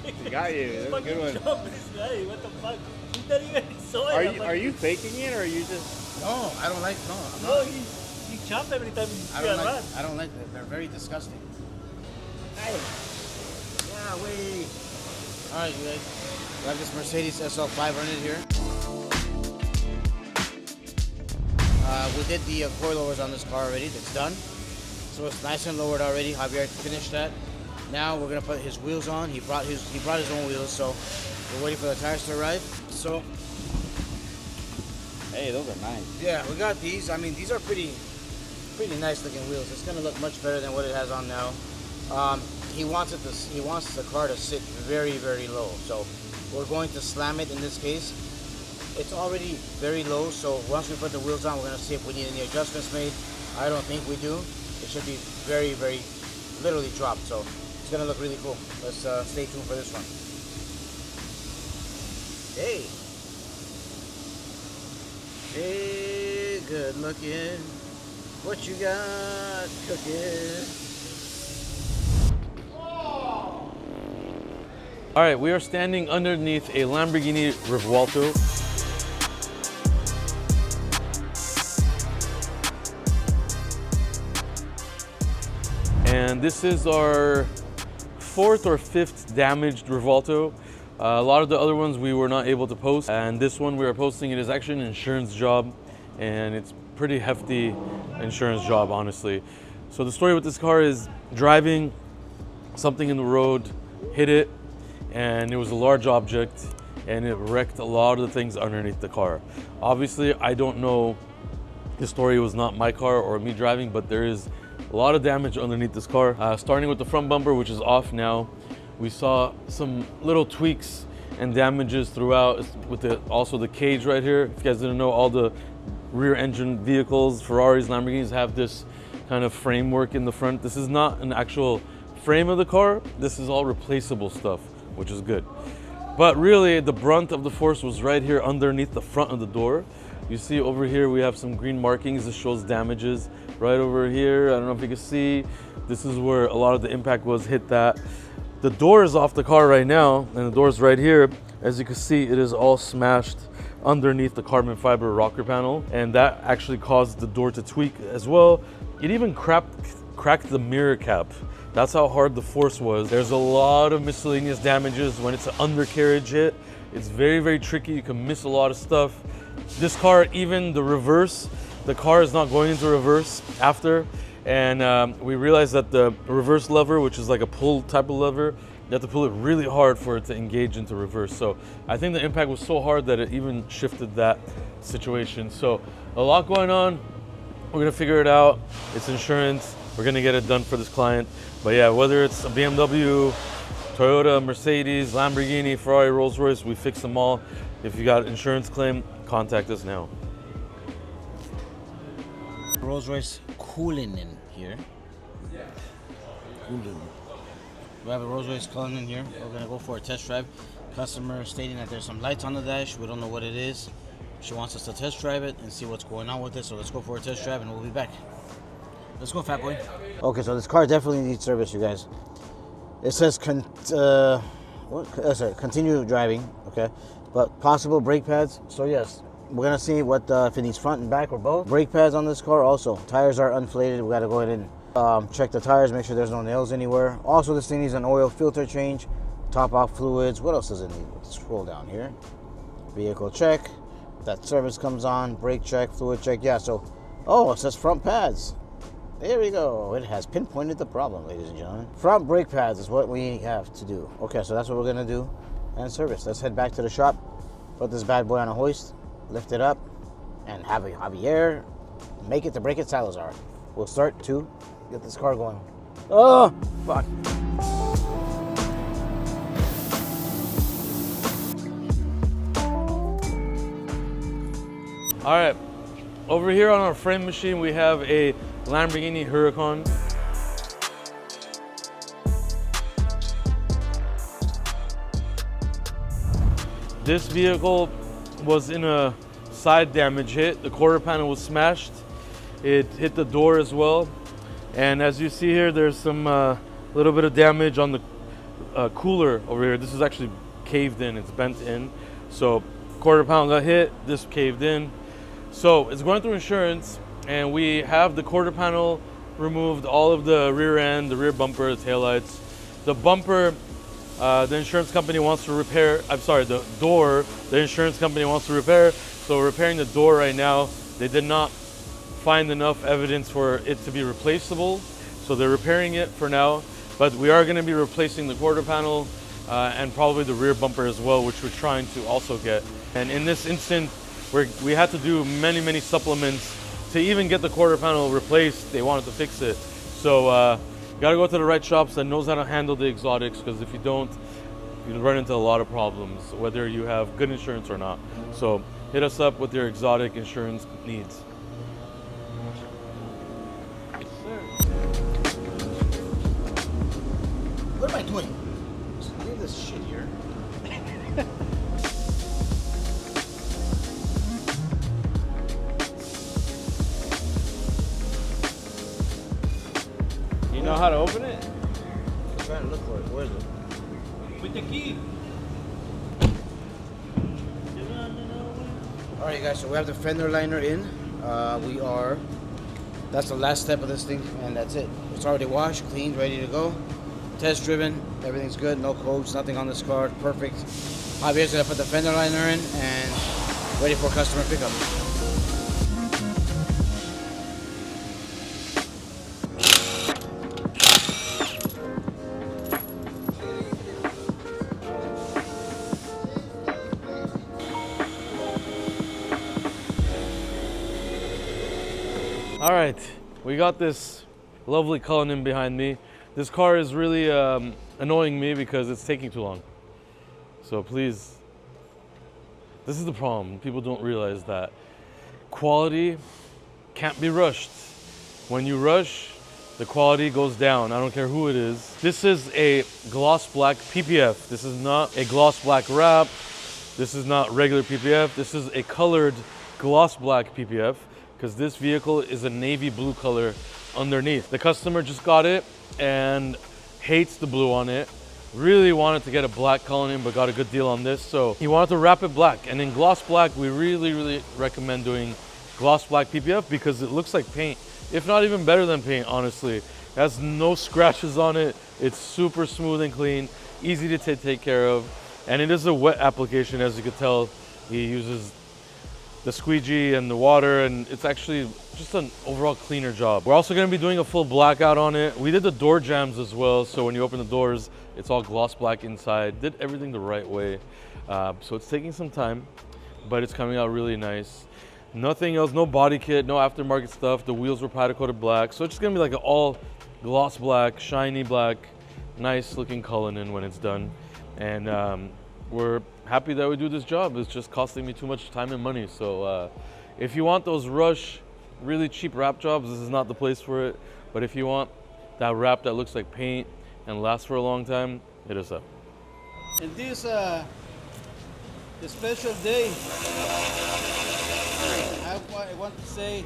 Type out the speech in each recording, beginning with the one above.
He got you. That's a good one. This guy, what the fuck? He not even saw it. Are you faking it or are you just? No, I don't like. No, I'm No, not. he chopped every time he I see don't a like. run. I don't like that. They're very disgusting. Hey. Yeah, wait. All right, you guys. We have this Mercedes SL 500 here. We did the coilovers on this car already. That's done. So it's nice and lowered already. Javier finished that. Now we're gonna put his wheels on. He brought his own wheels, so we're waiting for the tires to arrive. So Hey, those are nice. yeah, we got these. I mean, these are pretty nice looking wheels. It's gonna look much better than what it has on now. He wants the car to sit very, very low. So we're going to slam it in this case. It's already very low, so once we put the wheels on, we're gonna see if we need any adjustments made. I don't think we do. It should be very, very literally dropped. So it's gonna look really cool. Let's stay tuned for this one. Hey. Hey, good looking. What you got cooking? All right, we are standing underneath a Lamborghini Revuelto. And this is our 4th or 5th damaged Revuelto. A lot of the other ones we were not able to post, and this one we are posting. It is actually an insurance job, and it's pretty hefty insurance job, honestly. So the story with this car is driving something in the road, hit it, and it was a large object, and it wrecked a lot of the things underneath the car. Obviously, I don't know, the story was not my car or me driving, but there is a lot of damage underneath this car. Starting with the front bumper, which is off now. We saw some little tweaks and damages throughout with also the cage right here. If you guys didn't know, all the rear engine vehicles, Ferraris, Lamborghinis have this kind of framework in the front. This is not an actual frame of the car. This is all replaceable stuff, which is good. But really, the brunt of the force was right here underneath the front of the door. You see over here, we have some green markings. This shows damages right over here. I don't know if you can see. This is where a lot of the impact was, hit that. The door is off the car right now, and the door's right here. As you can see, it is all smashed underneath the carbon fiber rocker panel, and that actually caused the door to tweak as well. It even cracked the mirror cap. That's how hard the force was. There's a lot of miscellaneous damages when it's an undercarriage hit. It's very, very tricky. You can miss a lot of stuff. This car, even the reverse, the car is not going into reverse after. And we realized that the reverse lever, which is like a pull type of lever, you have to pull it really hard for it to engage into reverse. So I think the impact was so hard that it even shifted that situation. So a lot going on. We're gonna figure it out. It's insurance. We're gonna get it done for this client. But yeah, whether it's a BMW, Toyota, Mercedes, Lamborghini, Ferrari, Rolls-Royce, we fix them all. If you got an insurance claim, contact us now. RollsRoyce Cullinan here. Cullinan. We have a RollsRoyce Cullinan here. We're gonna go for a test drive. Customer stating that there's some lights on the dash. We don't know what it is. She wants us to test drive it and see what's going on with it. So let's go for a test drive and we'll be back. Let's go, fat boy. Okay, so this car definitely needs service, you guys. It says continue driving, okay, but possible brake pads. So yes, we're gonna see what if it needs front and back or both. Brake pads on this car also. Tires are inflated. We gotta go ahead and check the tires, make sure there's no nails anywhere. Also, this thing needs an oil filter change, top off fluids. What else does it need? Let's scroll down here. Vehicle check. That service comes on. Brake check, fluid check. Yeah. So, oh, it says front pads. There we go. It has pinpointed the problem, ladies and gentlemen. Front brake pads is what we have to do. Okay, so that's what we're gonna do and service. Let's head back to the shop, put this bad boy on a hoist, lift it up, and have Javier make it to break it Salazar. We'll start to get this car going. Oh, fuck. All right, over here on our frame machine, we have a Lamborghini Huracan. This vehicle was in a side damage hit. The quarter panel was smashed. It hit the door as well. And as you see here, there's some little bit of damage on the cooler over here. This is actually caved in, it's bent in. So quarter pound got hit, this caved in. So it's going through insurance, and we have the quarter panel removed, all of the rear end, the rear bumper, the taillights. The bumper, the insurance company wants to repair, I'm sorry, the door, the insurance company wants to repair. So we're repairing the door right now. They did not find enough evidence for it to be replaceable. So they're repairing it for now, but we are gonna be replacing the quarter panel and probably the rear bumper as well, which we're trying to also get. And in this instant, we had to do many supplements to even get the quarter panel replaced. They wanted to fix it. So gotta go to the right shops that knows how to handle the exotics, because if you don't, you run into a lot of problems, whether you have good insurance or not. So hit us up with your exotic insurance needs. What am I doing? Just leave this shit here. You know how to open it? I'm trying to look for it. Where is it? With the key. All right, guys. So we have the fender liner in. That's the last step of this thing, and that's it. It's already washed, cleaned, ready to go. Test driven. Everything's good. No codes. Nothing on this car. Perfect. Javier's gonna put the fender liner in and ready for customer pickup. All right, we got this lovely Cullinan behind me. This car is really annoying me because it's taking too long. So please, this is the problem. People don't realize that quality can't be rushed. When you rush, the quality goes down. I don't care who it is. This is a gloss black PPF. This is not a gloss black wrap. This is not regular PPF. This is a colored gloss black PPF, because this vehicle is a navy blue color underneath. The customer just got it and hates the blue on it. Really wanted to get a black Cullinan, but got a good deal on this. So he wanted to wrap it black. And in gloss black, we really recommend doing gloss black PPF because it looks like paint, if not even better than paint, honestly. It has no scratches on it. It's super smooth and clean, easy to take care of. And it is a wet application, as you could tell. He uses the squeegee and the water, and it's actually just an overall cleaner job. We're also gonna be doing a full blackout on it. We did the door jambs as well, so when you open the doors, it's all gloss black inside. Did everything the right way. So it's taking some time, but it's coming out really nice. Nothing else, no body kit, no aftermarket stuff. The wheels were powder coated black. So it's just gonna be like an all gloss black, shiny black, nice looking Cullinan when it's done. And we're happy that we do this job. It's just costing me too much time and money. So if you want those rush, really cheap wrap jobs, this is not the place for it. But if you want that wrap that looks like paint and lasts for a long time, hit us up. And this the special day, I want to say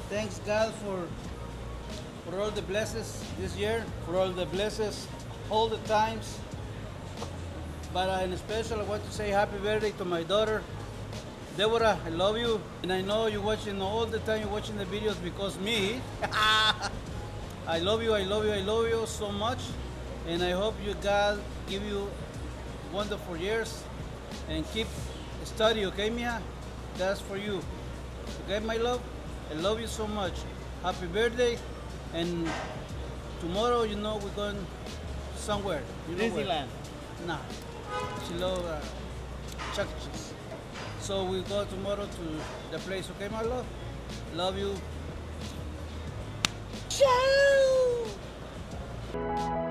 thanks God for all the blessings this year, for all the blessings all the times. But in special, I want to say happy birthday to my daughter, Deborah. I love you, and I know you're watching all the time. You're watching the videos because me. I love you. I love you. I love you so much, and I hope you God give you wonderful years, and keep study. Okay, Mia? That's for you. Okay, my love. I love you so much. Happy birthday, and tomorrow, you know, we're going somewhere. You know Disneyland. where? Nah. She loves Chuck E. Cheese. So we go tomorrow to the place, okay, my love? Love you. Ciao!